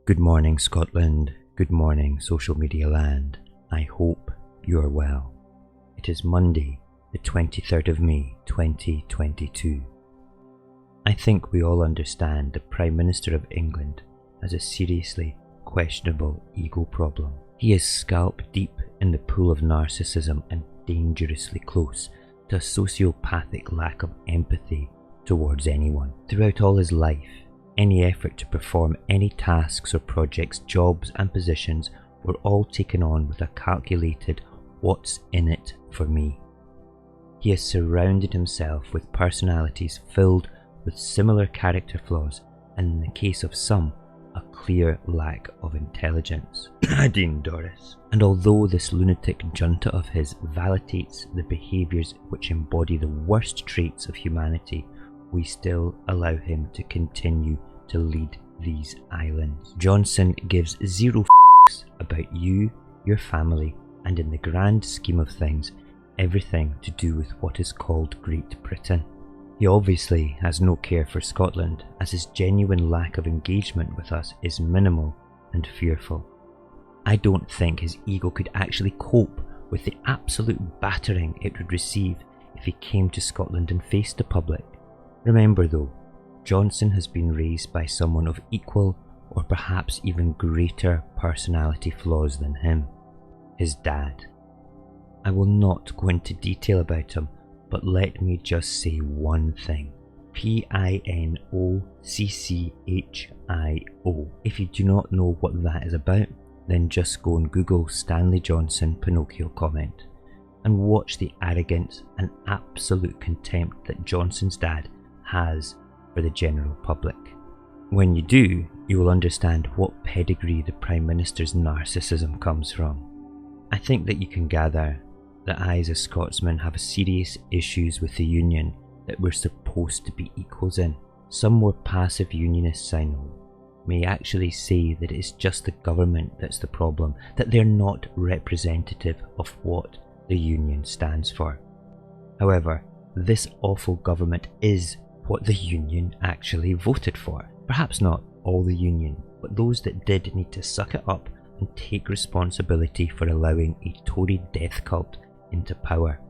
Good morning, Scotland. Good morning, social media land. I hope you are well. It is Monday, the 23rd of May, 2022. I think we all understand the Prime Minister of England has a seriously questionable ego problem. He is scalp deep in the pool of narcissism and dangerously close to a sociopathic lack of empathy towards anyone. Throughout all his life, any effort to perform any tasks or projects, jobs and positions were all taken on with a calculated "what's in it for me." He has surrounded himself with personalities filled with similar character flaws and, in the case of some, a clear lack of intelligence. Nadine Doris. And although this lunatic junta of his validates the behaviours which embody the worst traits of humanity, we still allow him to continue to lead these islands. Johnson gives zero f***s about you, your family, and in the grand scheme of things, everything to do with what is called Great Britain. He obviously has no care for Scotland, as his genuine lack of engagement with us is minimal and fearful. I don't think his ego could actually cope with the absolute battering it would receive if he came to Scotland and faced the public. Remember though, Johnson has been raised by someone of equal or perhaps even greater personality flaws than him, his dad. I will not go into detail about him, but let me just say one thing. Pinoccchio. If you do not know what that is about, then just go and Google Stanley Johnson Pinocchio comment and watch the arrogance and absolute contempt that Johnson's dad has for the general public. When you do, you will understand what pedigree the Prime Minister's narcissism comes from. I think that you can gather that I as a Scotsman have serious issues with the union that we're supposed to be equals in. Some more passive unionists I know may actually say that it's just the government that's the problem, that they're not representative of what the union stands for. However, this awful government is what the union actually voted for. Perhaps not all the union, but those that did need to suck it up and take responsibility for allowing a Tory death cult into power.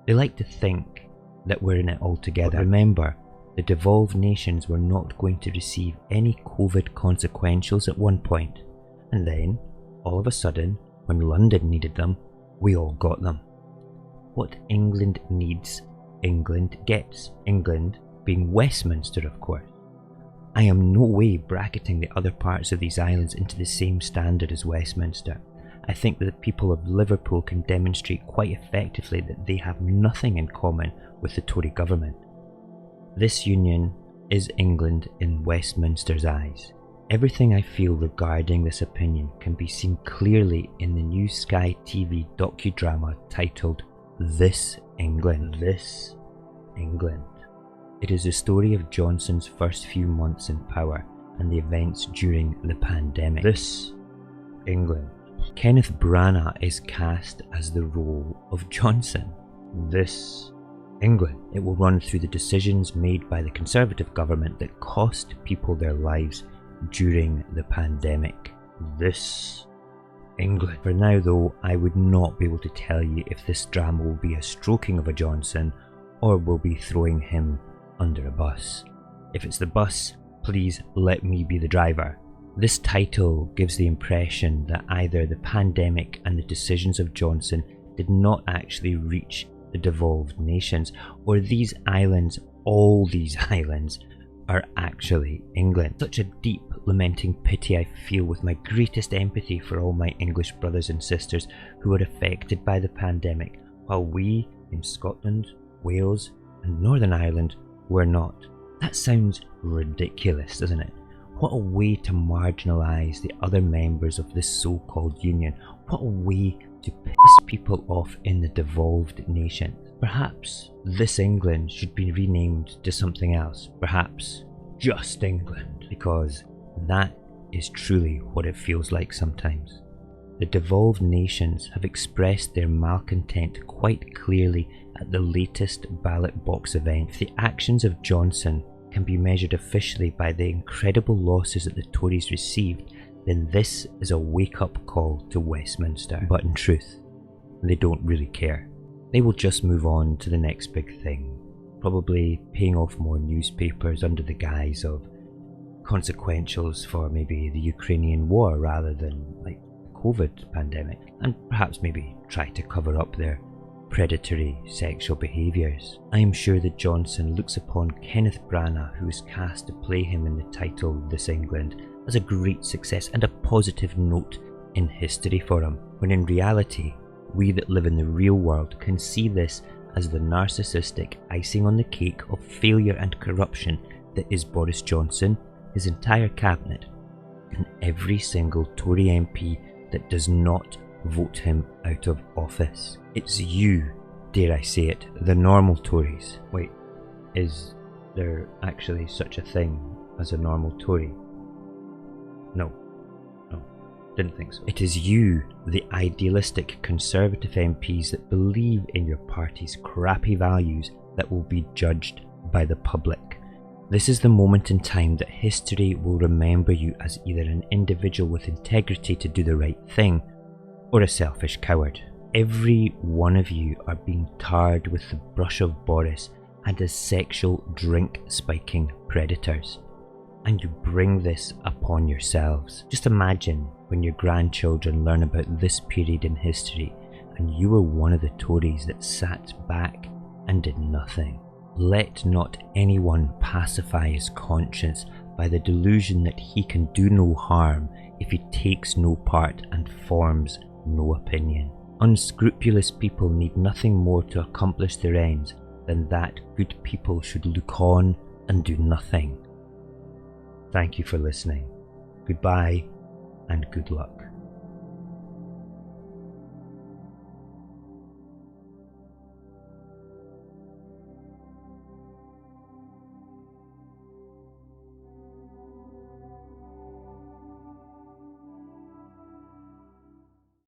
They like to think that we're in it all together. But remember, the devolved nations were not going to receive any COVID consequentials at one point, and then, all of a sudden, when London needed them, we all got them. What England needs, England gets. England being Westminster, of course. I am no way bracketing the other parts of these islands into the same standard as Westminster. I think that the people of Liverpool can demonstrate quite effectively that they have nothing in common with the Tory government. This union is England in Westminster's eyes. Everything I feel regarding this opinion can be seen clearly in the new Sky TV docudrama titled This England. This England. It is the story of Johnson's first few months in power and the events during the pandemic. This England. Kenneth Branagh is cast as the role of Johnson. This England. It will run through the decisions made by the Conservative government that cost people their lives during the pandemic. This England. For now though, I would not be able to tell you if this drama will be a stroking of a Johnson or will be throwing him under a bus. If it's the bus, please let me be the driver. This title gives the impression that either the pandemic and the decisions of Johnson did not actually reach the devolved nations, or these islands, all these islands, are actually England. Such a deep, lamenting pity I feel, with my greatest empathy for all my English brothers and sisters who were affected by the pandemic, while we in Scotland, Wales and Northern Ireland were not. That sounds ridiculous, doesn't it? What a way to marginalise the other members of this so-called union. What a way to piss people off in the devolved nation. Perhaps this England should be renamed to something else. Perhaps just England, because that is truly what it feels like sometimes. The devolved nations have expressed their malcontent quite clearly at the latest ballot box event. If the actions of Johnson can be measured officially by the incredible losses that the Tories received, then this is a wake-up call to Westminster. But in truth, they don't really care. They will just move on to the next big thing, probably paying off more newspapers under the guise of consequentials for maybe the Ukrainian war rather than like the COVID pandemic, and perhaps maybe try to cover up their predatory sexual behaviours. I am sure that Johnson looks upon Kenneth Branagh, who is cast to play him in the title This England, as a great success and a positive note in history for him, when in reality, we that live in the real world can see this as the narcissistic icing on the cake of failure and corruption that is Boris Johnson, his entire cabinet, and every single Tory MP that does not vote him out of office. It's you, dare I say it, the normal Tories. Wait, is there actually such a thing as a normal Tory? No, didn't think so. It is you, the idealistic Conservative MPs that believe in your party's crappy values, that will be judged by the public. This is the moment in time that history will remember you as either an individual with integrity to do the right thing, or a selfish coward. Every one of you are being tarred with the brush of Boris and as sexual drink-spiking predators. And you bring this upon yourselves. Just imagine when your grandchildren learn about this period in history and you were one of the Tories that sat back and did nothing. Let not anyone pacify his conscience by the delusion that he can do no harm if he takes no part and forms no opinion. Unscrupulous people need nothing more to accomplish their ends than that good people should look on and do nothing. Thank you for listening. Goodbye and good luck.